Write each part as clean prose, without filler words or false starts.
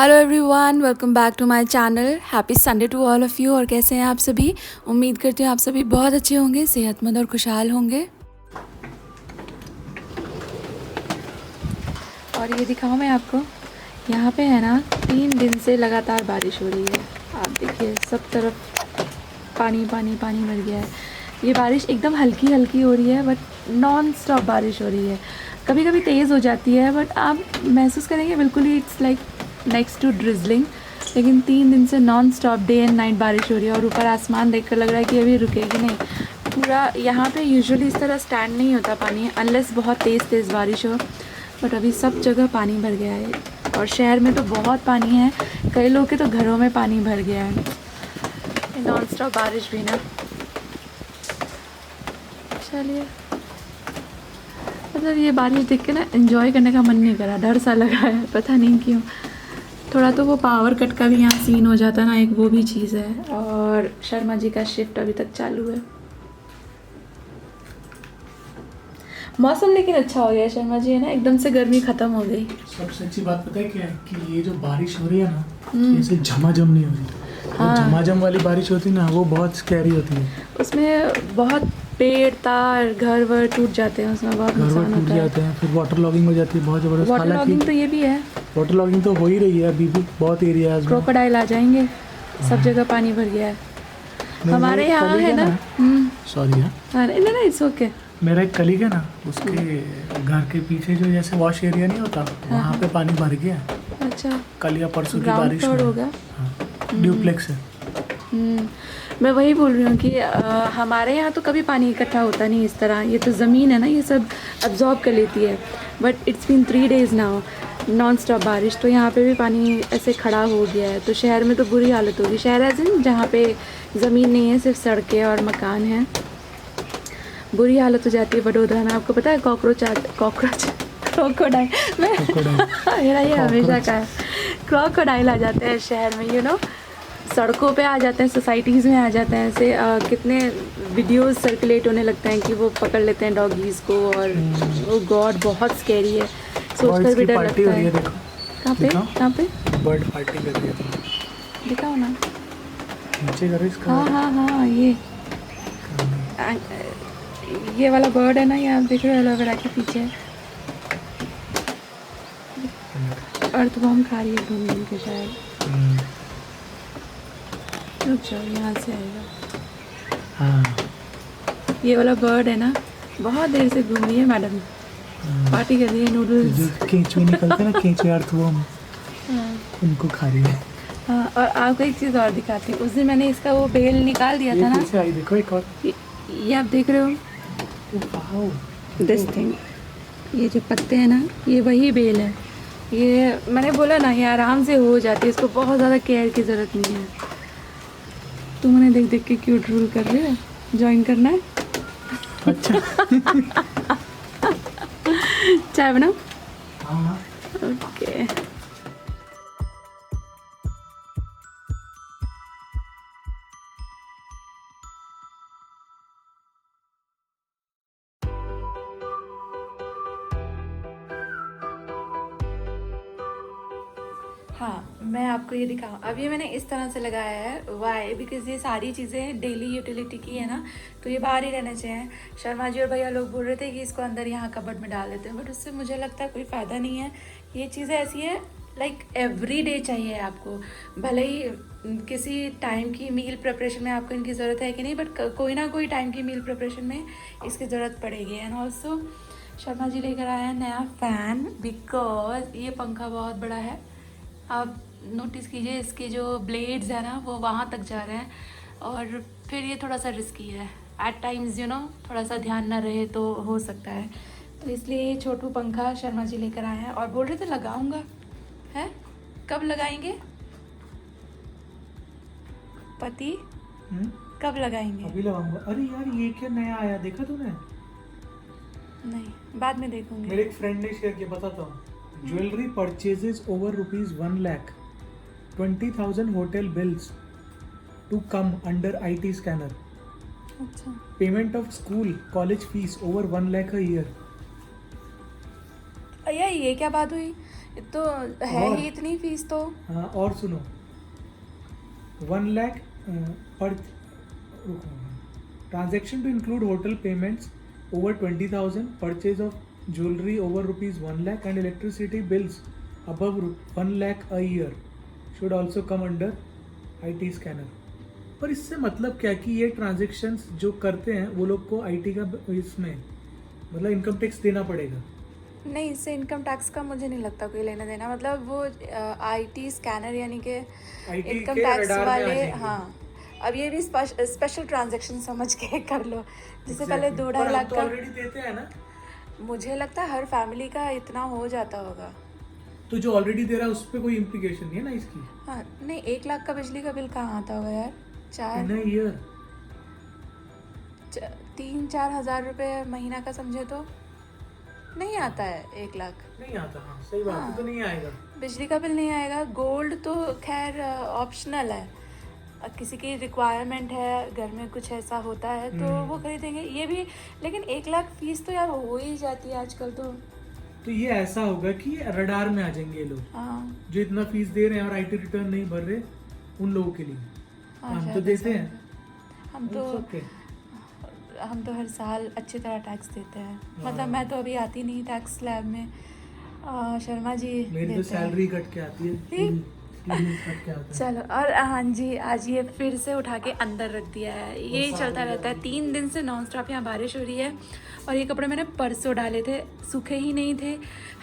Hello everyone, welcome back to my channel. Happy Sunday to all of you. और कैसे हैं आप सभी? उम्मीद करती हूँ आप सभी बहुत अच्छे होंगे, सेहतमंद और खुशहाल होंगे। और ये दिखाऊँ मैं आपको, यहाँ पे है ना 3 दिन से लगातार बारिश हो रही है। आप देखिए सब तरफ पानी पानी पानी भर गया है। ये बारिश एकदम हल्की हल्की हो रही है, बट नॉन स्टॉप बारिश हो रही है। कभी कभी तेज़ हो जाती है, बट आप महसूस करेंगे बिल्कुल ही it's like next to drizzling. लेकिन 3 दिन से non stop day and night बारिश हो रही है। और ऊपर आसमान देखकर लग रहा है कि अभी रुकेगी नहीं। पूरा यहाँ पे यूजुअली इस तरह स्टैंड नहीं होता पानी, अनलेस बहुत तेज़ तेज़ बारिश हो। बट अभी सब जगह पानी भर गया है, और शहर में तो बहुत पानी है। कई लोग के तो घरों में पानी भर गया है। नॉन स्टॉप बारिश भी ना, चलिए मतलब ये बारिश देख के ना एंजॉय करने का मन नहीं करा, डर सा लगा है, पता नहीं क्यों। थोड़ा तो वो पावर कट का भी यहाँ सीन हो जाता ना, एक वो भी चीज़ है। और शर्मा जी का शिफ्ट अभी तक चालू है। मौसम लेकिन अच्छा हो गया शर्मा जी, है ना, एकदम से गर्मी खत्म हो गई। सबसे अच्छी बात पता है क्या है कि ये जो बारिश हो रही है ना, ये सिर्फ झमाझम नहीं हो रही। हाँ। झमाझम वाली बारिश होती है ना, वो बहुत स्कैरी होती है। उसमें बहुत पेड़ तार घर वर टूट जाते हैं, उसमें बहुत नुकसान टूट होता है। जाते हैं, फिर वाटर लॉगिंग हो जाती है बहुत ज़बरदस्त। वाटर लॉगिंग तो ये भी है, वाटर लॉगिंग तो हो ही रही है अभी भी बहुत एरियाज में। क्रोकोडाइल आ जाएंगे, सब जगह पानी भर गया है। हमारे यहाँ है ना, सॉरी हाँ नहीं नहीं इट्स ओके। मेरा एक कलीग है ना, उसके घर के पीछे जो जैसे वॉश एरिया नहीं होता, वहाँ पे पानी भर गया है। अच्छा, कल या परसों की ग्राउंड बारिश फ्लोर में। होगा। ड्यूप्लेक्स है। मैं वही बोल रही हूँ कि हमारे यहाँ तो कभी पानी इकट्ठा होता नहीं इस तरह। ये तो ज़मीन है ना, ये सब अब्जॉर्ब कर लेती है। But it's been 3 days now non stop बारिश, तो यहाँ पे भी पानी ऐसे खड़ा हो गया है। तो शहर में तो बुरी हालत होगी। शहर ऐसे जहाँ पे ज़मीन नहीं है, सिर्फ सड़कें और मकान हैं, बुरी हालत हो जाती है। वडोदरा में आपको पता है कॉकरोच क्रोकोडाइल मेरा ये हमेशा का है, क्रोकोडाइल आ जाते हैं शहर में, यू नो, सड़कों पे आ जाते हैं, सोसाइटीज़ में आ जाते हैं। ऐसे कितने वीडियोस सर्कुलेट होने लगते हैं कि वो पकड़ लेते हैं डॉगीज़ को। और वो गॉड बहुत स्कैरी है, सोचकर भी डर लगता है। कहाँ पे बर्ड पार्टी कर रही है। दिखाओ ना, नीचे करो इसका। हाँ ये वाला बर्ड है ना, ये आप देख रहे हो एलोवेरा के पीछे। अर्थ बॉम्ब खा रही है घूम घूम के शायद। रुक जाओ, यहाँ से आएगा। हाँ, ये वाला बर्ड है ना, बहुत देर से घूम रही है मैडम, पार्टी कर रही है नूडल्स। जो केंचुए निकलते हैं ना, केंचुए अर्थवर्म, उनको खा रही है। हाँ, और आपको एक चीज़ और दिखाती हूँ। उस दिन मैंने इसका वो बेल निकाल दिया था ना, फिर से आई, देखो एक और। ये आप देख रहे हो, दिस थिंग, ये जो पत्ते हैं ना, ये वही बेल है। ये मैंने बोला ना, ये आराम से हो जाती है, इसको बहुत ज़्यादा केयर की ज़रूरत नहीं है। तुम उन्हें देख देख के क्यूट रूल कर रहे हो, ज्वाइन करना है? अच्छा। चाय बनाओ? हाँ। ओके। हाँ, मैं आपको ये दिखाऊँ। अब ये मैंने इस तरह से लगाया है, वाई बिकॉज ये सारी चीज़ें डेली यूटिलिटी की है ना, तो ये बाहर ही रहने चाहिए। शर्मा जी और भैया लोग बोल रहे थे कि इसको अंदर यहाँ कबर्ड में डाल देते हैं, बट उससे मुझे लगता है कोई फ़ायदा नहीं है। ये चीज़ें ऐसी है लाइक एवरी डे चाहिए आपको। भले ही किसी टाइम की मील प्रिपरेशन में आपको इनकी ज़रूरत है कि नहीं, बट कोई ना कोई टाइम की मील प्रिपरेशन में इसकी ज़रूरत पड़ेगी। एंड ऑल्सो शर्मा जी लेकर आया है नया फ़ैन, बिकॉज ये पंखा बहुत बड़ा है। आप नोटिस कीजिए, इसके जो ब्लेड्स हैं ना, वो वहाँ तक जा रहे हैं, और फिर ये थोड़ा सा रिस्की है एट टाइम्स, यू नो, थोड़ा सा ध्यान ना रहे तो हो सकता है। तो इसलिए ये छोटू पंखा शर्मा जी लेकर आए हैं, और बोल रहे थे लगाऊंगा। है कब लगाएंगे पति? कब लगाएंगे? अभी लगाऊंगा। अरे यार, ये क्या नया आया, देखा तूने? नहीं, बाद में देखूंगी। मेरे एक फ्रेंड ने शेयर किया, बताता हूँ। Jewellery purchases over ₹1 lakh, 20,000 hotel bills to come under IT scanner. अच्छा, payment of school college fees over 1 lakh a year। भैया ये क्या बात हुई? तो है और- ही इतनी फीस तो। हाँ और सुनो, 1 लाख पर transaction to include hotel payments over 20,000, purchase of jewellery over ₹1 lakh and electricity bills above 1 lakh a year should also come under IT scanner. पर इससे मतलब क्या कि ये ट्रांजेक्शन्स जो करते हैं वो लोग को IT का इसमें मतलब इनकम टैक्स देना पड़ेगा। नहीं, इससे इनकम टैक्स का मुझे नहीं लगता कोई लेना देना। मतलब वो IT स्कैनर यानी कि IT इनकम के टैक्स radar में आ वाले। जाएंगे। हाँ, अब ये भी स्पेशल ट्रांजैक्शन समझ के कर लो, जैसे पहले Exactly. 2-2.5 पर लाख हम तो का। ऑलरेडी देते हैं ना, मुझे लगता है हर फैमिली का इतना हो जाता होगा। तो जो ऑलरेडी दे रहा है उस पर कोई इम्प्लीकेशन नहीं है ना इसकी। हाँ नहीं, 1 लाख का बिजली का बिल कहाँ आता होगा यार? इन अ ईयर 3-4 हज़ार रुपये महीना का समझे तो नहीं आता है 1 लाख। नहीं आता। हाँ सही बात है, हाँ। तो नहीं आएगा। बिजली का बिल नहीं आएगा। गोल्ड तो खैर ऑप्शनल है, किसी की रिक्वायरमेंट है, घर में कुछ ऐसा होता है तो वो खरीदेंगे ये भी। लेकिन 1 लाख फीस तो यार हो ही जाती है आजकल तो। ये ऐसा होगा कि रडार में आ जाएंगे ये लोग हाँ जो इतना फीस दे रहे हैं और IT रिटर्न नहीं भर रहे, उन लोगों के लिए। हाँ, हम तो शायद देते ऐसा हैं। होगा। हम तो It's okay. हम तो हर साल अच्छी तरह टैक्स देते हैं। हाँ। मतलब मैं तो अभी आती नहीं टैक्स स्लैब में, शर्मा जी मेरी तो देते हैं। सैलरी कट के आती है, ठीक। पूरी कट के आता है। चलो, और हाँ जी, आज ये फिर से उठा के अंदर रख दिया है। ये बरसात चलता हो रहता है, जाएगी। 3 दिन से नॉन स्टॉप यहाँ बारिश हो रही है। और ये कपड़े मैंने परसों डाले थे, सूखे ही नहीं थे।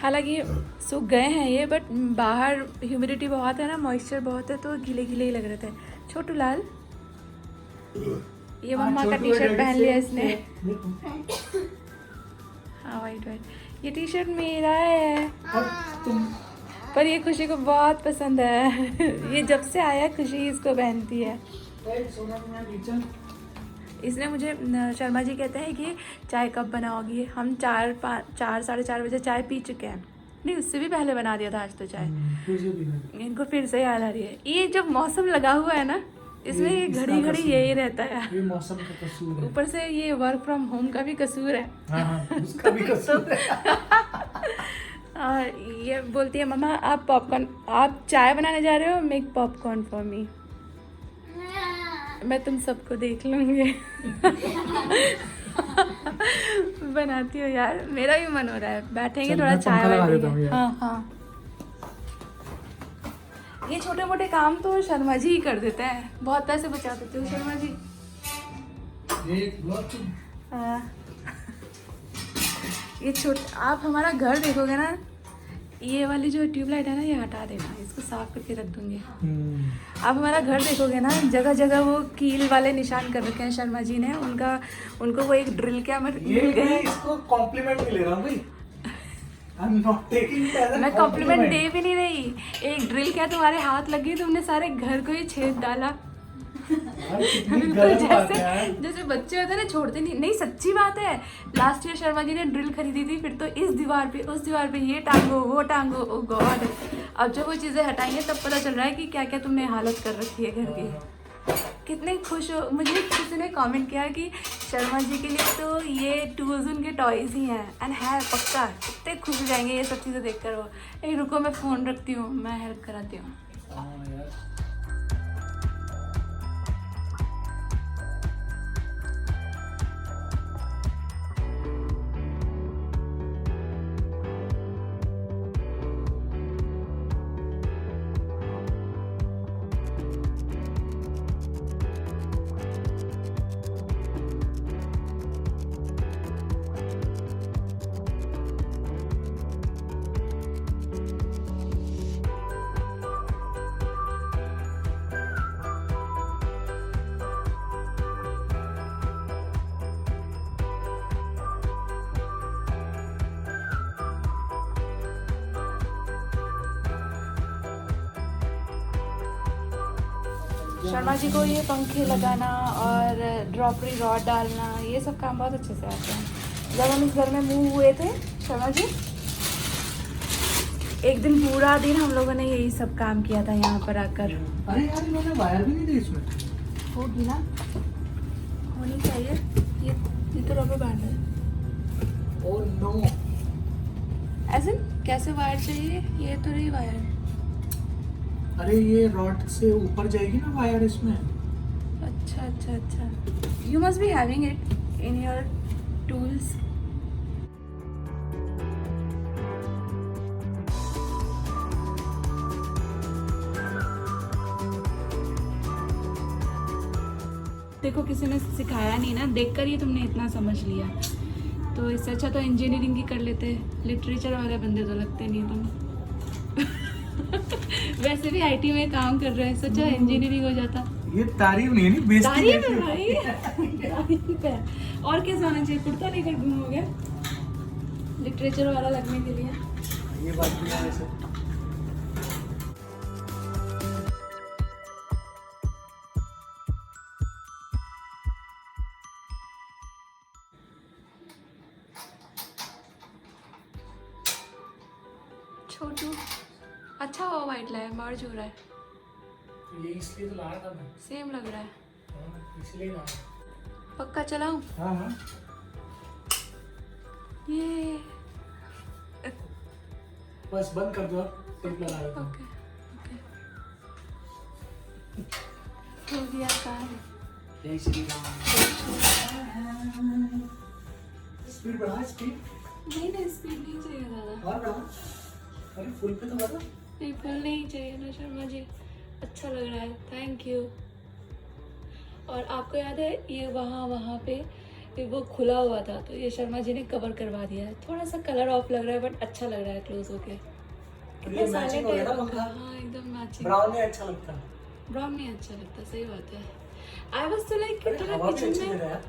हालांकि सूख गए हैं ये, बट बाहर ह्यूमिडिटी बहुत है ना, मॉइस्चर बहुत है, तो गीले गीले ही लग रहे थे। छोटू लाल, ये मम्मा का टी शर्ट पहन लिया इसने। हाँ वाइट वाइट, ये टी शर्ट मेरा है, अब तुम पर ये खुशी को बहुत पसंद है। ये जब से आया खुशी इसको पहनती है। इसने मुझे शर्मा जी कहते हैं कि चाय कब बनाओगी। हम 4-4:30 बजे चाय पी चुके हैं। नहीं, उससे भी पहले बना दिया था आज तो चाय। इनको फिर से याद आ रही है। ये जब मौसम लगा हुआ है ना, इसमें ये इसका घड़ी घड़ी कसूर यही है। रहता है। ये मौसम का कसूर है। ऊपर से ये वर्क फ्रॉम होम का भी कसूर है। हाँ, उसका भी कसूर है। और ये बोलती है, मम्मा आप चाय बनाने जा रहे हो, मेक पॉपकॉर्न फॉर मी। मैं तुम सबको देख लूंगी। बनाती हूँ यार, मेरा भी मन हो रहा है, बैठेंगे चल, थोड़ा मैं चाय पंखा लगा वाय देता हूँ पिएंगे। यार। हाँ हाँ, ये छोटे मोटे काम तो शर्मा जी ही कर देते हैं। बहुत पैसे बचा देते हो शर्मा जी। हाँ। ये आप हमारा घर देखोगे ना, ये वाली जो ट्यूबलाइट है ना, ये हटा देना, इसको साफ करके रख दूंगी। आप हमारा घर देखोगे ना, जगह जगह वो कील वाले निशान कर रखे हैं शर्मा जी ने। उनको वो एक ड्रिल क्या मिल गई। इसको कॉम्प्लीमेंट नहीं ले रहा हूँ भाई। I'm not taking it as a मैं कॉम्प्लीमेंट compliment. दे भी नहीं रही। एक ड्रिल क्या तुम्हारे हाथ लगी, तुमने सारे घर को ही छेद डाला। यार, कितनी बिल्कुल गलत बात है जैसे यार। जैसे बच्चे होते हैं ना, छोड़ते नहीं, सच्ची बात है। लास्ट ईयर शर्मा जी ने ड्रिल खरीदी थी, फिर तो इस दीवार पे उस दीवार पे ये टांगो वो टांगो, ओ गॉड। अब जब वो चीज़ें हटाएंगे तब पता चल रहा है कि क्या क्या तुमने हालत कर रखी है घर की। कितने खुश हो। मुझे किसी ने कमेंट किया कि शर्मा जी के लिए तो ये टूल्स उनके टॉयज ही हैं, एंड है पक्का। कितने खुश हो जाएंगे ये सब चीज़ें देखकर वो। रुको, मैं फ़ोन रखती हूँ, मैं हेल्प कराती हूँ। हाँ यार। शर्मा जी को ये पंखे लगाना और ड्रॉपरी रॉड डालना, ये सब काम बहुत अच्छे से आते हैं। जब हम इस घर में मूव हुए थे शर्मा जी, एक दिन पूरा दिन हम लोगों ने यही सब काम किया था यहाँ पर आकर। अरे यार, इन्होंने वायर भी नहीं दी इसमें। होगी ना, होनी चाहिए। ये तो रबर बैंड है। Oh no. ऐसे कैसे वायर चाहिए? ये तो नहीं वायर। अरे ये रॉड से ऊपर जाएगी ना वायर इसमें। अच्छा अच्छा अच्छा, you must be having it in your tools. देखो किसी ने सिखाया नहीं ना, देखकर ही तुमने इतना समझ लिया, तो इससे अच्छा तो इंजीनियरिंग ही कर लेते। लिटरेचर वाले बंदे तो लगते नहीं तुम। वैसे भी आईटी में काम कर रहे हैं, सोचा इंजीनियरिंग हो जाता। ये तारीफ नहीं है, नहीं बेइज्जती तारीफ है है। भाई, तारीफ है। और कैसा होना चाहिए, कुर्ता लेकर घूमोगे लिटरेचर वाला लगने के लिए? ये बात भी है वैसे। छोटू अच्छा हुआ वाइट लाया, मर्ज हो रहा है, ये इसलिए तो लाया था मैं। सेम लग रहा है। हाँ, इसलिए लाया। पक्का चलाऊं? हाँ हाँ। ये बस बंद कर दो, टेप लगा देता हूँ। ओके ओके, हो गया काम। जय श्री राम। स्पीड बढ़ा, स्पीड नहीं नहीं, स्पीड नहीं चाहिए ज़्यादा। और बढ़ा। अरे फुल पे तो बढ़ा। नहीं फुल नहीं चाहिए ना शर्मा जी, अच्छा लग रहा है, थैंक यू। और आपको याद है ये वहाँ वहाँ पे वो खुला हुआ था, तो ये शर्मा जी ने कवर करवा दिया है। थोड़ा सा कलर ऑफ लग रहा है बट अच्छा लग रहा है क्लोज होके। ये मैचिंग हो गया ना पंखा। हाँ एकदम मैचिंग। ब्राउन में अच्छा लगता है। ब्राउन नहीं अच्छा लगता, सही बात है। आई वाज तो लाइक अरे थोड़ा हवा भी किचन अच्छी दे में, रहा है।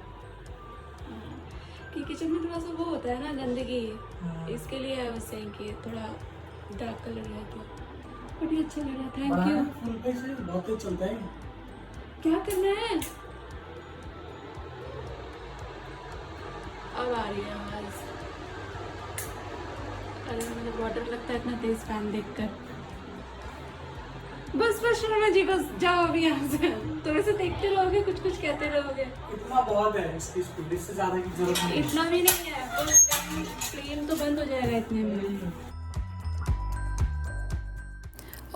कि किचन में थोड़ा सा वो होता है ना गंदगी, हाँ। इसके लिए आई वाज सेइंग कि थोड़ा डार्क कलर है तो बट ये अच्छा लग रहा है, थैंक बढ़ाना यू। फुल पे से बहुत तेज चलता है। क्या करना है? अब आ रही है आवाज। अरे मुझे वाटर लगता है इतना तेज फैन देखकर। बस बस शर्मा जी बस जाओ अभी यहाँ से, तो वैसे देखते रहोगे कुछ कुछ कहते रहोगे। इतना बहुत है इसकी स्पीड, इससे ज्यादा की जरूरत नहीं है। इतना भी नहीं है, प्लेन तो बंद हो जाएगा इतने में।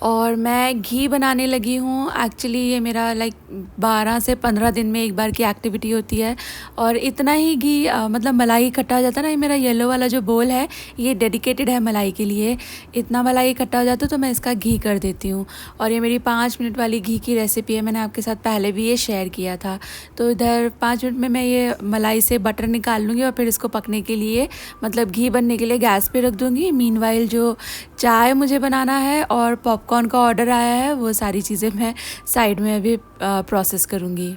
और मैं घी बनाने लगी हूँ। एक्चुअली ये मेरा लाइक 12 से 15 दिन में एक बार की एक्टिविटी होती है, और इतना ही घी मतलब मलाई इकट्ठा हो जाता है ना। ये मेरा येलो वाला जो बोल है ये डेडिकेटेड है मलाई के लिए। इतना मलाई इकट्ठा हो जाता है तो मैं इसका घी कर देती हूँ। और ये मेरी 5 मिनट वाली घी की रेसिपी है, मैंने आपके साथ पहले भी ये शेयर किया था। तो इधर 5 मिनट में मैं ये मलाई से बटर निकाल लूँगी और फिर इसको पकने के लिए मतलब घी बनने के लिए गैस पे रख दूँगी। मीनवाइल जो चाय मुझे बनाना है और पॉपकॉर्न का ऑर्डर आया है, वो सारी चीज़ें मैं साइड में अभी प्रोसेस करूँगी।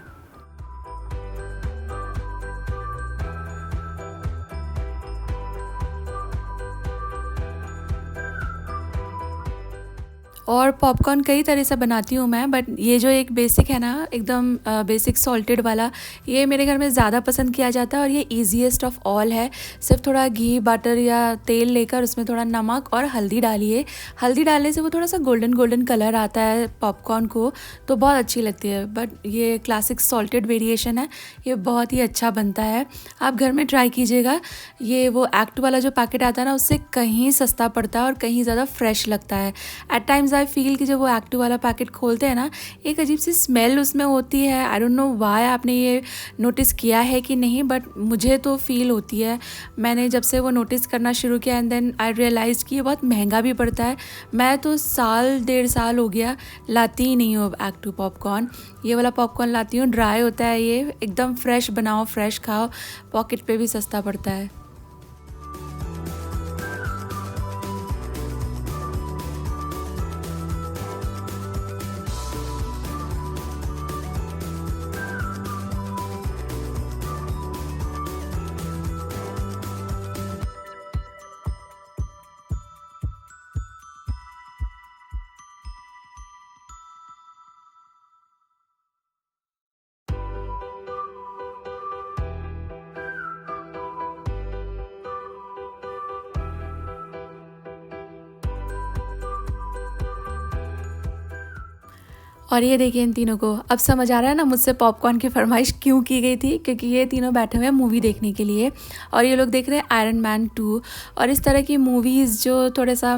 और पॉपकॉर्न कई तरह से बनाती हूँ मैं, बट ये जो एक बेसिक है ना एकदम बेसिक सॉल्टेड वाला, ये मेरे घर में ज़्यादा पसंद किया जाता है और ये ईजीएस्ट ऑफ ऑल है। सिर्फ थोड़ा घी बटर या तेल लेकर उसमें थोड़ा नमक और हल्दी डालिए। हल्दी डालने से वो थोड़ा सा गोल्डन गोल्डन कलर आता है पॉपकॉर्न को, तो बहुत अच्छी लगती है। बट ये क्लासिक सॉल्टेड वेरिएशन है, ये बहुत ही अच्छा बनता है, आप घर में ट्राई कीजिएगा। ये वो एक्ट वाला जो पैकेट आता है ना उससे कहीं सस्ता पड़ता है और कहीं ज़्यादा फ्रेश लगता है। एट टाइम्स आई फील कि जब वो एक्टिव वाला पैकेट खोलते हैं ना, एक अजीब सी स्मेल उसमें होती है। आई डोंट नो व्हाई, आपने ये नोटिस किया है कि नहीं, बट मुझे तो फील होती है। मैंने जब से वो नोटिस करना शुरू किया एंड देन आई रियलाइज कि ये बहुत महंगा भी पड़ता है। मैं तो साल 1.5 साल हो गया लाती ही नहीं हूँ एक्टिव पॉपकॉर्न। ये वाला पॉपकॉर्न लाती हूँ, ड्राई होता है, ये एकदम फ्रेश बनाओ फ्रेश खाओ, पॉकेट पे भी सस्ता पड़ता है। और ये देखिए इन तीनों को अब समझ आ रहा है ना मुझसे पॉपकॉर्न की फरमाइश क्यों की गई थी, क्योंकि ये तीनों बैठे हुए हैं मूवी देखने के लिए और ये लोग देख रहे हैं आयरन मैन 2। और इस तरह की मूवीज़ जो थोड़ा सा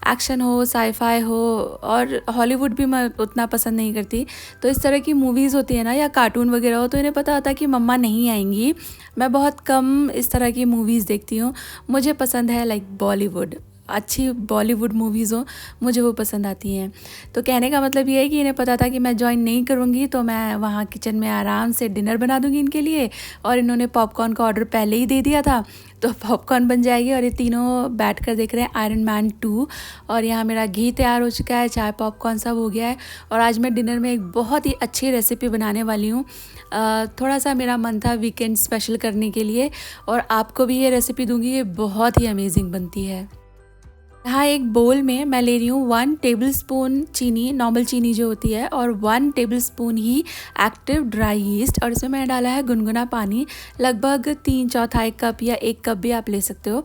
एक्शन हो, साईफाई हो, और हॉलीवुड भी मैं उतना पसंद नहीं करती, तो इस तरह की मूवीज़ होती है ना या कार्टून वगैरह हो तो इन्हें पता होता है कि मम्मा नहीं आएंगी। मैं बहुत कम इस तरह की मूवीज़ देखती हूँ। मुझे पसंद है लाइक बॉलीवुड, अच्छी बॉलीवुड मूवीज़ हो मुझे वो पसंद आती हैं। तो कहने का मतलब ये है कि इन्हें पता था कि मैं ज्वाइन नहीं करूँगी, तो मैं वहाँ किचन में आराम से डिनर बना दूँगी इनके लिए, और इन्होंने पॉपकॉर्न का ऑर्डर पहले ही दे दिया था तो पॉपकॉर्न बन जाएगी। और ये तीनों बैठ कर देख रहे हैं आयरन मैन 2। और यहाँ मेरा घी तैयार हो चुका है, चाय पॉपकॉर्न सब हो गया है। और आज मैं डिनर में एक बहुत ही अच्छी रेसिपी बनाने वाली हूँ। थोड़ा सा मेरा मन था वीकेंड स्पेशल करने के लिए, और आपको भी ये रेसिपी दूँगी, ये बहुत ही अमेजिंग बनती है। यहाँ एक बोल में मैं ले रही हूँ 1 टेबलस्पून चीनी, नॉर्मल चीनी जो होती है, और 1 टेबलस्पून ही एक्टिव ड्राई यीस्ट, और इसमें मैंने डाला है गुनगुना पानी, लगभग 3/4 कप या 1 कप भी आप ले सकते हो।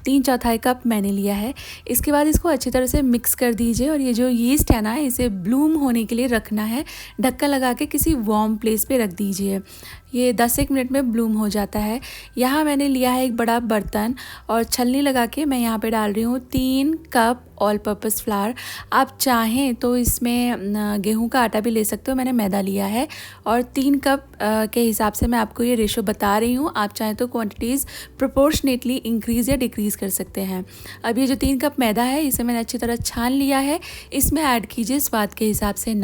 3/4 कप मैंने लिया है। इसके बाद इसको अच्छी तरह से मिक्स कर दीजिए, और ये जो यीस्ट है ना इसे ब्लूम होने के लिए रखना है। ढक्कन लगा के किसी वार्म प्लेस पे रख दीजिए, ये 10-1 मिनट में ब्लूम हो जाता है। यहाँ मैंने लिया है एक बड़ा बर्तन, और छलनी लगा के मैं यहाँ पे डाल रही हूँ 3 कप ऑल पर्पस फ्लावर। आप चाहें तो इसमें गेहूं का आटा भी ले सकते हो, मैंने मैदा लिया है। और 3 कप के हिसाब से मैं आपको ये रेशो बता रही हूँ, आप चाहें तो क्वांटिटीज़ प्रोपोर्शनेटली इंक्रीज़ या डिक्रीज़ कर सकते हैं। अब ये जो 3 कप मैदा है इसे मैंने अच्छी तरह छान लिया है। इसमें ऐड कीजिए स्वाद के हिसाब से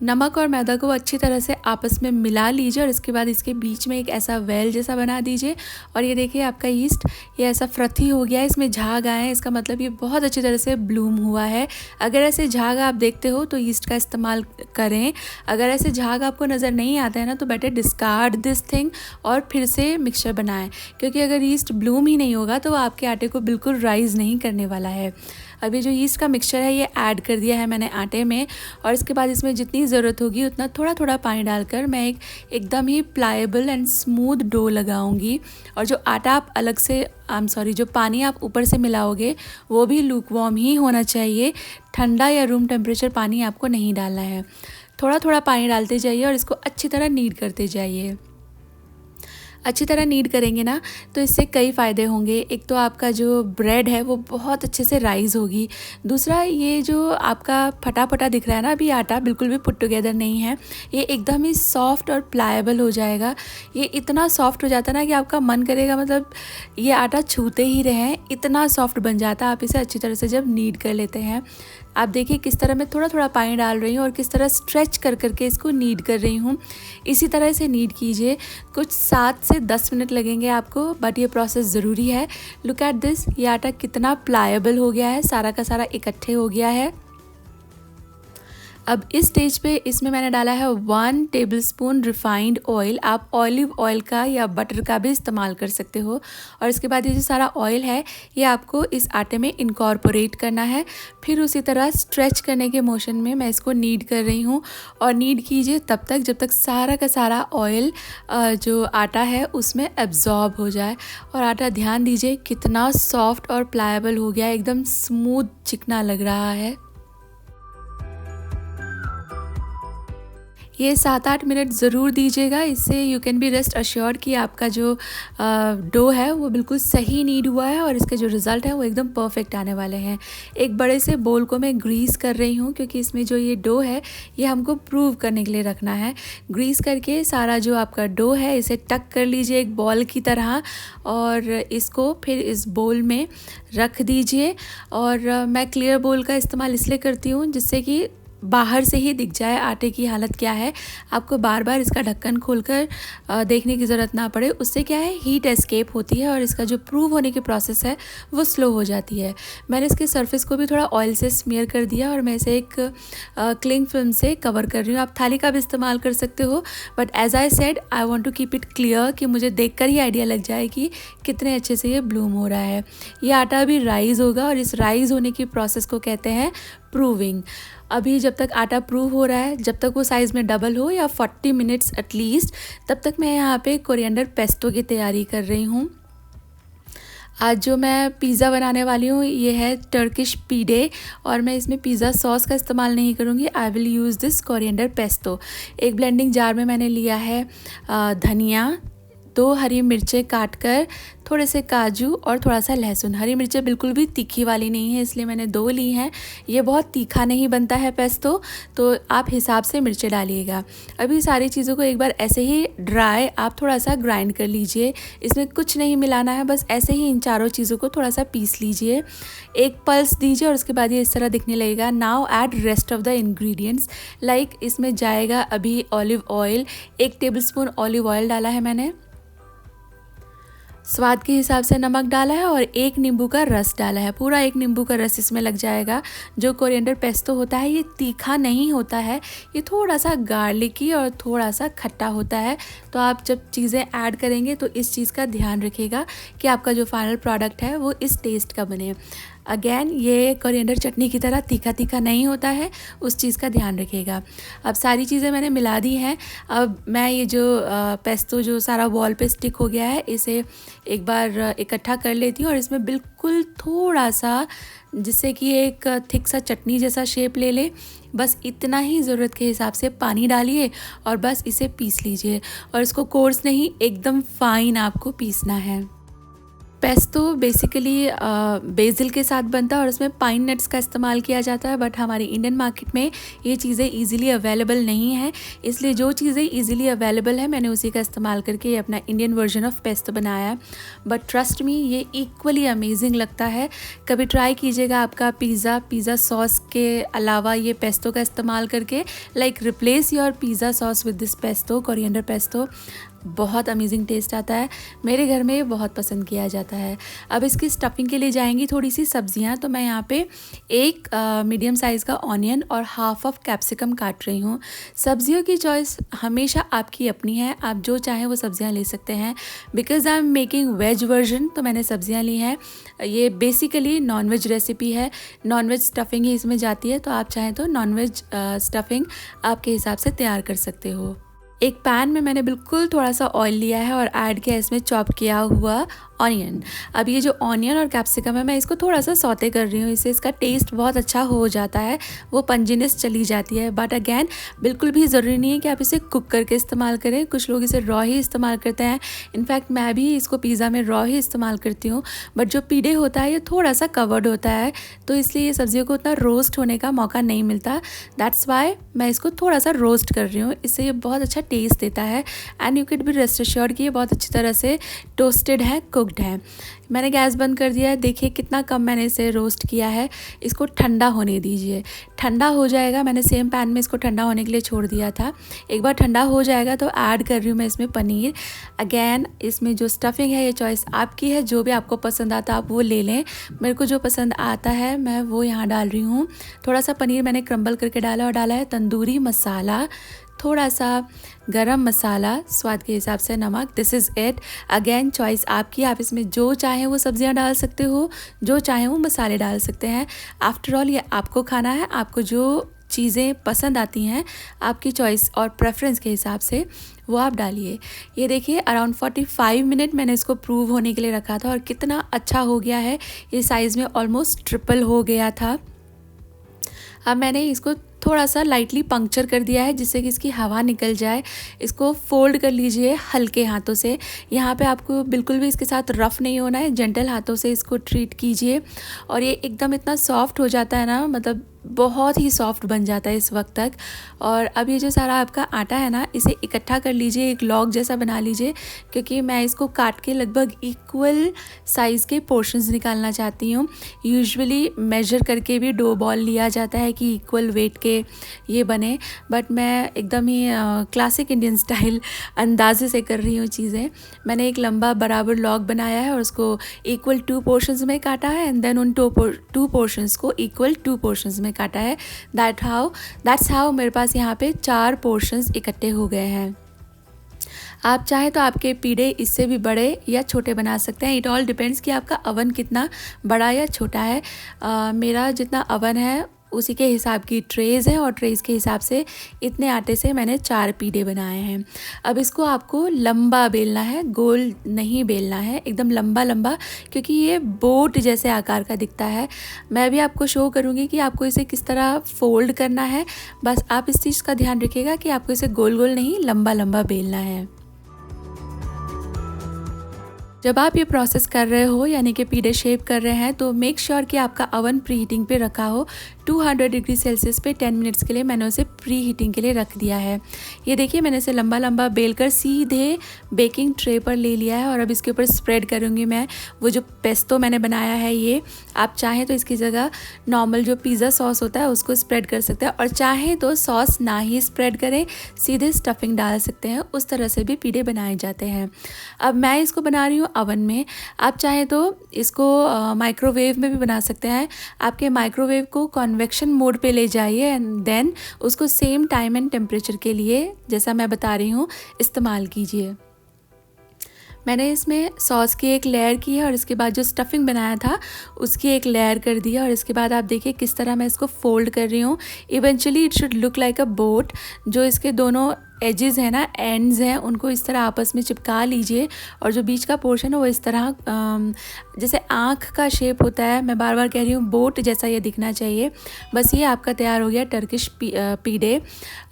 नमक और मैदा को अच्छी तरह से आपस में मिला लीजिए, और इसके बाद इसके बीच में एक ऐसा वेल जैसा बना दीजिए। और ये देखिए आपका यीस्ट ये ऐसा फ्रथी हो गया है, इसमें झाग आए हैं, इसका मतलब ये बहुत अच्छी तरह से ब्लूम हुआ है। अगर ऐसे झाग आप देखते हो तो यीस्ट का इस्तेमाल करें। अगर ऐसे झाग आपको नज़र नहीं आता है ना तो बेटर डिस्कार्ड दिस थिंग और फिर से मिक्सचर बनाएं, क्योंकि अगर यीस्ट ब्लूम ही नहीं होगा तो वो आपके आटे को बिल्कुल राइज़ नहीं करने वाला है। अब ये जो यीस्ट का मिक्सचर है ये ऐड कर दिया है मैंने आटे में, और इसके बाद इसमें जितनी ज़रूरत होगी उतना थोड़ा थोड़ा पानी डालकर मैं एकदम ही प्लाएबल एंड स्मूथ डो लगाऊंगी। और जो आटा आप अलग से जो पानी आप ऊपर से मिलाओगे वो भी लूकवार्म ही होना चाहिए, ठंडा या रूम टेम्परेचर पानी आपको नहीं डालना है। थोड़ा थोड़ा पानी डालते जाइए और इसको अच्छी तरह नीड करते जाइए। अच्छी तरह नीड करेंगे ना तो इससे कई फ़ायदे होंगे। एक तो आपका जो ब्रेड है वो बहुत अच्छे से राइज़ होगी। दूसरा, ये जो आपका फटा फटा दिख रहा है ना अभी आटा, बिल्कुल भी पुट टुगेदर नहीं है, ये एकदम ही सॉफ्ट और प्लाएबल हो जाएगा। ये इतना सॉफ्ट हो जाता है ना कि आपका मन करेगा मतलब ये आटा छूते ही रहें, इतना सॉफ्ट बन जाता है आप इसे अच्छी तरह से जब नीड कर लेते हैं। आप देखिए किस तरह मैं थोड़ा थोड़ा पानी डाल रही हूँ और किस तरह स्ट्रेच कर करके इसको नीड कर रही हूँ। इसी तरह से नीड कीजिए, कुछ 7 से 10 मिनट लगेंगे आपको, बट ये प्रोसेस ज़रूरी है। लुक एट दिस, ये आटा कितना प्लाएबल हो गया है, सारा का सारा इकट्ठे हो गया है। अब इस स्टेज पे इसमें मैंने डाला है 1 टेबलस्पून रिफाइंड ऑयल। आप ऑलिव ऑयल का या बटर का भी इस्तेमाल कर सकते हो। और इसके बाद ये जो सारा ऑयल है ये आपको इस आटे में इनकॉर्पोरेट करना है। फिर उसी तरह स्ट्रेच करने के मोशन में मैं इसको नीड कर रही हूँ, और नीड कीजिए तब तक जब तक सारा का सारा ऑयल जो आटा है उसमें एब्जॉर्ब हो जाए। और आटा ध्यान दीजिए कितना सॉफ्ट और प्लाएबल हो गया है, एकदम स्मूथ चिकना लग रहा है। ये 7-8 मिनट ज़रूर दीजिएगा, इससे you can be rest assured कि आपका जो डो है वो बिल्कुल सही नीड हुआ है और इसके जो रिज़ल्ट है वो एकदम परफेक्ट आने वाले हैं। एक बड़े से बोल को मैं ग्रीस कर रही हूँ, क्योंकि इसमें जो ये डो है ये हमको प्रूव करने के लिए रखना है। ग्रीस करके सारा जो आपका डो है इसे टक कर लीजिए एक बॉल की तरह, और इसको फिर इस बोल में रख दीजिए। और मैं क्लियर बोल का इस्तेमाल इसलिए करती हूँ जिससे कि बाहर से ही दिख जाए आटे की हालत क्या है, आपको बार बार इसका ढक्कन खोलकर देखने की ज़रूरत ना पड़े। उससे क्या है, हीट एस्केप होती है और इसका जो प्रूव होने की प्रोसेस है वो स्लो हो जाती है। मैंने इसके सरफेस को भी थोड़ा ऑयल से स्मीयर कर दिया और मैं इसे एक क्लिंग फिल्म से कवर कर रही हूँ। आप थाली का भी इस्तेमाल कर सकते हो, but as I said I want to keep it clear कि मुझे देख कर ही आइडिया लग जाए कि कितने अच्छे से ये ब्लूम हो रहा है। ये आटा अभी राइज़ होगा और इस राइज़ होने की प्रोसेस को कहते हैं प्रूविंग। अभी जब तक आटा प्रूव हो रहा है, जब तक वो साइज़ में डबल हो या 40 मिनट्स एटलीस्ट, तब तक मैं यहाँ पे कोरिएंडर पेस्टो की तैयारी कर रही हूँ। आज जो मैं पिज़्ज़ा बनाने वाली हूँ ये है टर्किश पीडे, और मैं इसमें पिज़्ज़ा सॉस का इस्तेमाल नहीं करूँगी। I will use this coriander pesto. एक ब्लेंडिंग जार में मैंने लिया है धनिया, 2 हरी मिर्चें काट कर, थोड़े से काजू और थोड़ा सा लहसुन। हरी मिर्चें बिल्कुल भी तीखी वाली नहीं है, इसलिए मैंने 2 ली हैं। ये बहुत तीखा नहीं बनता है पेस्टो, तो आप हिसाब से मिर्चें डालिएगा। अभी सारी चीज़ों को एक बार ऐसे ही ड्राई आप थोड़ा सा ग्राइंड कर लीजिए। इसमें कुछ नहीं मिलाना है, बस ऐसे ही इन चारों चीज़ों को थोड़ा सा पीस लीजिए। एक पल्स दीजिए और उसके बाद ये इस तरह दिखने लगेगा। Now add rest of the ingredients. Like इसमें जाएगा अभी olive oil, 1 tablespoon olive oil डाला है मैंने, स्वाद के हिसाब से नमक डाला है और 1 नींबू का रस डाला है। पूरा 1 नींबू का रस इसमें लग जाएगा। जो कोरिएंडर पेस्टो होता है ये तीखा नहीं होता है, ये थोड़ा सा गार्लिकी और थोड़ा सा खट्टा होता है। तो आप जब चीज़ें ऐड करेंगे तो इस चीज़ का ध्यान रखिएगा कि आपका जो फाइनल प्रोडक्ट है वो इस टेस्ट का बने। अगेन ये कोरिएंडर चटनी की तरह तीखा तीखा नहीं होता है, उस चीज़ का ध्यान रखिएगा। अब सारी चीज़ें मैंने मिला दी हैं। अब मैं ये जो पेस्टो जो सारा वॉल पे स्टिक हो गया है, इसे एक बार इकट्ठा कर लेती हूँ और इसमें बिल्कुल थोड़ा सा, जिससे कि एक थिक सा चटनी जैसा शेप ले ले, बस इतना ही ज़रूरत के हिसाब से पानी डालिए और बस इसे पीस लीजिए। और इसको कोर्स नहीं, एकदम फाइन आपको पीसना है। पेस्टो बेसिकली बेसिल के साथ बनता है और उसमें पाइन नट्स का इस्तेमाल किया जाता है, बट हमारी इंडियन मार्केट में ये चीज़ें इजीली अवेलेबल नहीं है, इसलिए जो चीज़ें इजीली अवेलेबल है मैंने उसी का इस्तेमाल करके ये अपना इंडियन वर्जन ऑफ पेस्टो बनाया है। बट ट्रस्ट मी, ये इक्वली अमेजिंग लगता है। कभी ट्राई कीजिएगा आपका पिज़्ज़ा सॉस के अलावा ये पेस्टो का इस्तेमाल करके, like replace your pizza sauce with this pesto, coriander pesto. बहुत अमेजिंग टेस्ट आता है, मेरे घर में बहुत पसंद किया जाता है। अब इसकी स्टफिंग के लिए जाएंगी थोड़ी सी सब्जियां, तो मैं यहाँ पे 1 मीडियम साइज़ का ऑनियन और हाफ ऑफ कैप्सिकम काट रही हूँ। सब्जियों की चॉइस हमेशा आपकी अपनी है, आप जो चाहें वो सब्जियां ले सकते हैं। Because I am making veg version, तो मैंने सब्जियां ली हैं। ये बेसिकली नॉनवेज रेसिपी है, नॉनवेज स्टफिंग ही इसमें जाती है, तो आप चाहें तो नॉनवेज स्टफिंग आपके हिसाब से तैयार कर सकते हो। एक पैन में मैंने बिल्कुल थोड़ा सा ऑयल लिया है और ऐड किया इसमें चॉप किया हुआ ऑनियन। अब ये जो ऑनियन और कैप्सिकम है मैं इसको थोड़ा सा सौते कर रही हूँ, इससे इसका टेस्ट बहुत अच्छा हो जाता है, वो पंजीनेस चली जाती है। बट अगेन बिल्कुल भी ज़रूरी नहीं है कि आप इसे कुक करके इस्तेमाल करें, कुछ लोग इसे रॉ ही इस्तेमाल करते हैं। इनफैक्ट मैं भी इसको पिज़्ज़ा में रॉ ही इस्तेमाल करती हूँ। बट जो पीडे होता है ये थोड़ा सा कवर्ड होता है, तो इसलिए ये सब्जियों को उतना रोस्ट होने का मौका नहीं मिलता। दैट्स वाई मैं इसको थोड़ा सा रोस्ट कर रही हूँ, इससे ये बहुत अच्छा टेस्ट देता है। And you can be rest assured कि ये बहुत अच्छी तरह से टोस्टेड है, कुकड है। मैंने गैस बंद कर दिया है, देखिए कितना कम मैंने इसे रोस्ट किया है। इसको ठंडा होने दीजिए, ठंडा हो जाएगा। मैंने सेम पैन में इसको ठंडा होने के लिए छोड़ दिया था। एक बार ठंडा हो जाएगा तो ऐड कर रही हूँ मैं इसमें पनीर। अगेन इसमें जो स्टफिंग है ये चॉइस आपकी है, जो भी आपको पसंद आता आप वो ले लें। मेरे को जो पसंद आता है मैं वो यहाँ डाल रही हूँ। थोड़ा सा पनीर मैंने क्रम्बल करके डाला और डाला है तंदूरी मसाला, थोड़ा सा गरम मसाला, स्वाद के हिसाब से नमक। This is it. Again choice आपकी, आप इसमें जो चाहें वो सब्जियां डाल सकते हो, जो चाहें वो मसाले डाल सकते हैं। आफ्टर ऑल ये आपको खाना है, आपको जो चीज़ें पसंद आती हैं आपकी चॉइस और प्रेफरेंस के हिसाब से वो आप डालिए। ये देखिए अराउंड 45 मिनट मैंने इसको प्रूव होने के लिए रखा था और कितना अच्छा हो गया है। ये साइज़ में ऑलमोस्ट ट्रिपल हो गया था। अब मैंने इसको थोड़ा सा लाइटली पंक्चर कर दिया है जिससे कि इसकी हवा निकल जाए। इसको फोल्ड कर लीजिए हल्के हाथों से। यहाँ पे आपको बिल्कुल भी इसके साथ रफ़ नहीं होना है, जेंटल हाथों से इसको ट्रीट कीजिए और ये एकदम इतना सॉफ्ट हो जाता है ना, मतलब बहुत ही सॉफ्ट बन जाता है इस वक्त तक। और अब ये जो सारा आपका आटा है ना, इसे इकट्ठा कर लीजिए, एक लॉग जैसा बना लीजिए, क्योंकि मैं इसको काट के लगभग इक्वल साइज़ के पोर्शंस निकालना चाहती हूँ। यूजुअली मेजर करके भी डो बॉल लिया जाता है कि इक्वल वेट के ये बने, बट मैं एकदम ही क्लासिक इंडियन स्टाइल अंदाजे से कर रही हूँ चीज़ें। मैंने एक लंबा बराबर लॉग बनाया है और उसको इक्वल 2 पोर्शंस में काटा है एंड देन उन 2 पोर्शंस को इक्वल 2 पोर्शंस में काटा है। दैट्स हाउ मेरे पास यहाँ पे 4 पोर्शंस इकट्ठे हो गए हैं। आप चाहे तो आपके पीड़े इससे भी बड़े या छोटे बना सकते हैं। इट ऑल डिपेंड्स कि आपका अवन कितना बड़ा या छोटा है। मेरा जितना अवन है उसी के हिसाब की ट्रेज़ है और ट्रेज़ के हिसाब से इतने आटे से मैंने 4 पीड़े बनाए हैं। अब इसको आपको लंबा बेलना है, गोल नहीं बेलना है, एकदम लंबा लंबा, क्योंकि ये बोट जैसे आकार का दिखता है। मैं भी आपको शो करूँगी कि आपको इसे किस तरह फोल्ड करना है। बस आप इस चीज़ का ध्यान रखिएगा कि आपको इसे गोल गोल नहीं, लंबा लंबा बेलना है। जब आप ये प्रोसेस कर रहे हो यानी कि पीड़े शेप कर रहे हैं, तो मेक श्योर कि आपका ओवन प्री हीटिंग पे रखा हो। 200 डिग्री सेल्सियस पे 10 मिनट्स के लिए मैंने उसे प्री हीटिंग के लिए रख दिया है। ये देखिए मैंने इसे लंबा लंबा बेल कर सीधे बेकिंग ट्रे पर ले लिया है और अब इसके ऊपर स्प्रेड करूँगी मैं वो जो पेस्टो मैंने बनाया है। ये आप चाहें तो इसकी जगह नॉर्मल जो पिज़्ज़ा सॉस होता है उसको स्प्रेड कर सकते हैं, और चाहें तो सॉस ना ही स्प्रेड करें, सीधे स्टफिंग डाल सकते हैं। उस तरह से भी पीड़े बनाए जाते हैं। अब मैं इसको बना रही हूँ ओवन में। आप चाहें तो इसको माइक्रोवेव में भी बना सकते हैं। आपके माइक्रोवेव को कन्वेक्शन मोड पे ले जाइए एंड देन उसको सेम टाइम एंड टेम्परेचर के लिए, जैसा मैं बता रही हूँ, इस्तेमाल कीजिए। मैंने इसमें सॉस की एक लेयर की है और इसके बाद जो स्टफिंग बनाया था उसकी एक लेयर कर दिया, और इसके बाद आप देखिए किस तरह मैं इसको फोल्ड कर रही हूँ। Eventually it should look like a boat. जो इसके दोनों एजेस हैं ना, एंड्स हैं, उनको इस तरह आपस में चिपका लीजिए, और जो बीच का पोर्शन है वो इस तरह जैसे आँख का शेप होता है, मैं बार बार कह रही हूँ, बोट जैसा ये दिखना चाहिए। बस ये आपका तैयार हो गया टर्किश पीड़े।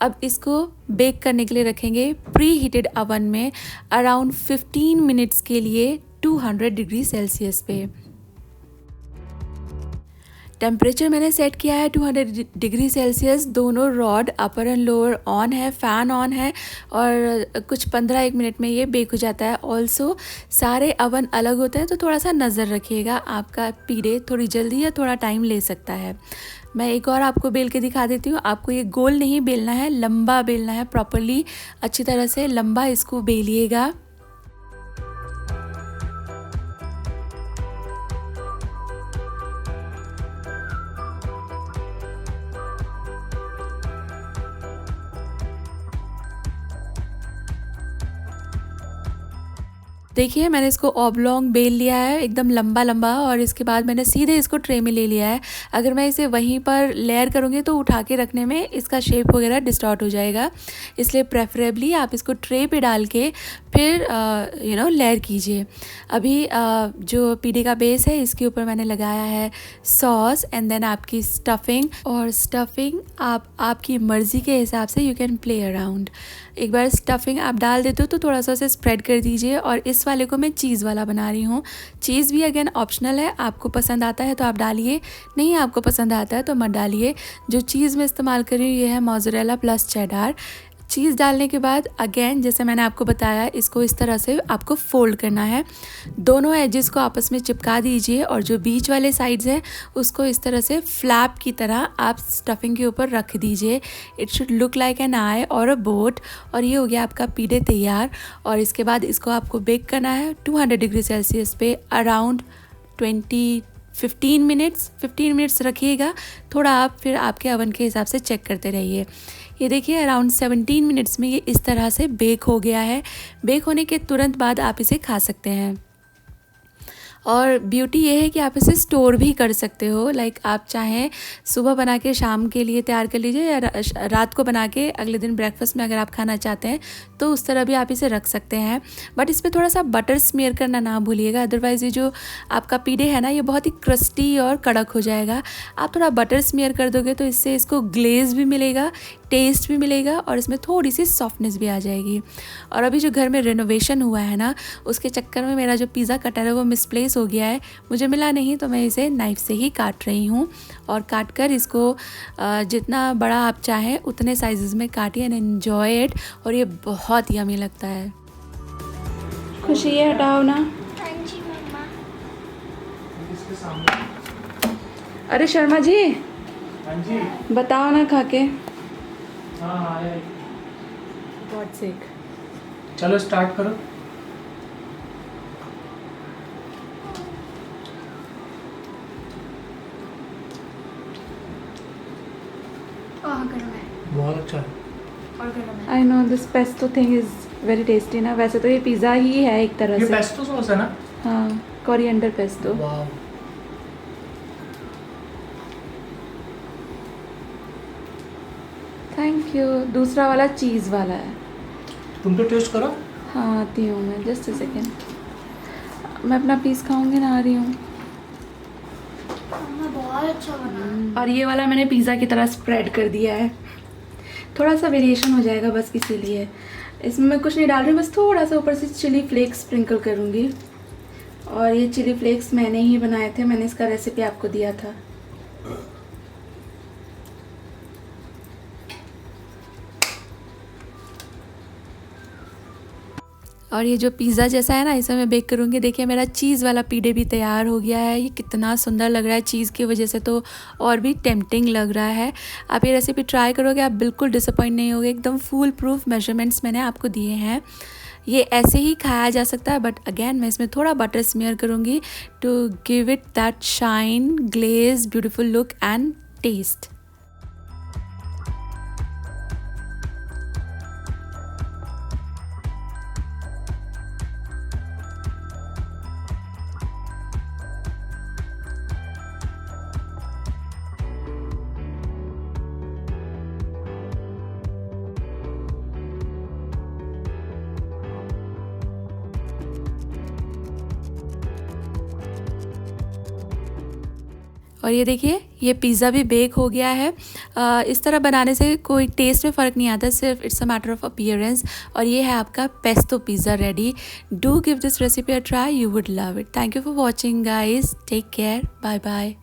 अब इसको बेक करने के लिए रखेंगे प्री हीटेड ओवन में अराउंड 15 मिनट्स के लिए 200 डिग्री सेल्सियस पे। टेम्परेचर मैंने सेट किया है 200 डिग्री सेल्सियस। दोनों rod upper and lower on है, फ़ैन ऑन है, और कुछ 15-1 मिनट में ये बेक हो जाता है। ऑल्सो सारे ओवन अलग होते हैं, तो थोड़ा सा नज़र रखिएगा, आपका पीड़े थोड़ी जल्दी या थोड़ा टाइम ले सकता है। मैं एक और आपको बेल के दिखा देती हूँ। आपको ये गोल नहीं बेलना है, लंबा बेलना है, प्रॉपरली अच्छी तरह से लंबा इसको बेलिएगा। देखिए मैंने इसको ऑबलॉन्ग बेल लिया है, एकदम लंबा लंबा, और इसके बाद मैंने सीधे इसको ट्रे में ले लिया है। अगर मैं इसे वहीं पर लेयर करूँगी तो उठा के रखने में इसका शेप वगैरह डिस्टॉर्ट हो जाएगा, इसलिए प्रेफरेबली आप इसको ट्रे पे डाल के फिर लेयर कीजिए। अभी जो पीड़े का बेस है इसके ऊपर मैंने लगाया है सॉस एंड देन आपकी स्टफिंग, और स्टफिंग आप आपकी मर्ज़ी के हिसाब से यू कैन प्ले अराउंड। एक बार स्टफिंग आप डाल देते हो तो थोड़ा सा उसे स्प्रेड कर दीजिए, और इस वाले को मैं चीज़ वाला बना रही हूँ। चीज़ भी अगेन ऑप्शनल है, आपको पसंद आता है तो आप डालिए, नहीं आपको पसंद आता है तो मत डालिए। जो चीज़ मैं इस्तेमाल कर रही हूँ ये है मोज़रेला प्लस चेडार। चीज़ डालने के बाद अगेन जैसे मैंने आपको बताया, इसको इस तरह से आपको फोल्ड करना है, दोनों एजेस को आपस में चिपका दीजिए, और जो बीच वाले साइड्स हैं उसको इस तरह से फ्लैप की तरह आप स्टफिंग के ऊपर रख दीजिए। It should look like an eye और अ बोट। और ये हो गया आपका पीड़े तैयार। और इसके बाद इसको आपको बेक करना है 200 डिग्री सेल्सियस पे अराउंड 15 मिनट्स रखिएगा। थोड़ा आप फिर आपके ओवन के हिसाब से चेक करते रहिए। ये देखिए अराउंड 17 मिनट्स में ये इस तरह से बेक हो गया है। बेक होने के तुरंत बाद आप इसे खा सकते हैं। और ब्यूटी ये है कि आप इसे स्टोर भी कर सकते हो। लाइक आप चाहें सुबह बना के शाम के लिए तैयार कर लीजिए, या रात को बना के अगले दिन ब्रेकफास्ट में अगर आप खाना चाहते हैं तो उस तरह भी आप इसे रख सकते हैं। बट इस पर थोड़ा सा बटर स्मेयर करना ना भूलिएगा, अदरवाइज़ ये जो आपका पीड़े है ना ये बहुत ही क्रस्टी और कड़क हो जाएगा। आप थोड़ा बटर स्मेयर कर दोगे तो इससे इसको ग्लेज भी मिलेगा, टेस्ट भी मिलेगा, और इसमें थोड़ी सी सॉफ्टनेस भी आ जाएगी। और अभी जो घर में रेनोवेशन हुआ है ना, उसके चक्कर में मेरा जो पिज़्ज़ा कटर है वो मिसप्लेस हो गया है, मुझे मिला नहीं, तो मैं इसे नाइफ़ से ही काट रही हूँ। और काट कर इसको जितना बड़ा आप चाहें उतने साइजेस में काटिए एंड एन्जॉय इट। और ये बहुत यमी लगता है। खुशी ये हटाओ ना। हाँ जी मम्मा। इसके सामने। अरे शर्मा जी हाँ जी। बताओ ना खा के। हाँ गॉड सेक। चलो स्टार्ट करो। बहुत अच्छा है। I know this pesto thing is very tasty ना। वैसे तो ये पिज़्ज़ा ही है एक तरह ये से। पेस्टो सॉस है ना? हाँ, कोरिएंडर पेस्टो। वाह। Thank you. दूसरा वाला चीज़ वाला है। तुम तो टेस्ट करो। हाँ आती हूँ मैं, जस्ट अ सेकेंड। मैं अपना पीस खाऊंगी ना, आ रही हूँ। बहुत अच्छा बना। और ये वाला मैंने पिज़्ज़ा की तरह स्प्रेड कर दिया है। थोड़ा सा वेरिएशन हो जाएगा बस इसीलिए। इसमें मैं कुछ नहीं डाल रही हूँ, बस थोड़ा सा ऊपर से चिली फ्लेक्स स्प्रिंकल करूँगी। और ये चिली फ्लेक्स मैंने ही बनाए थे, मैंने इसका रेसिपी आपको दिया था। और ये जो पिज़्ज़ा जैसा है ना, इसे मैं बेक करूँगी। देखिए मेरा चीज़ वाला पीडे भी तैयार हो गया है। ये कितना सुंदर लग रहा है चीज़ की वजह से, तो और भी टेम्पटिंग लग रहा है। आप ये रेसिपी ट्राई करोगे, आप बिल्कुल डिसअपॉइंट नहीं होगे। एकदम फुल प्रूफ मेजरमेंट्स मैंने आपको दिए हैं। ये ऐसे ही खाया जा सकता है, बट अगेन मैं इसमें थोड़ा बटर स्मेयर करूँगी to give it that shine, glaze, beautiful look and taste. और ये देखिए ये पिज़्ज़ा भी बेक हो गया है। इस तरह बनाने से कोई टेस्ट में फ़र्क नहीं आता, सिर्फ it's a matter of appearance. और ये है आपका pesto pizza ready. Do give this recipe a try, you would love it. Thank you for watching guys, take care, bye bye.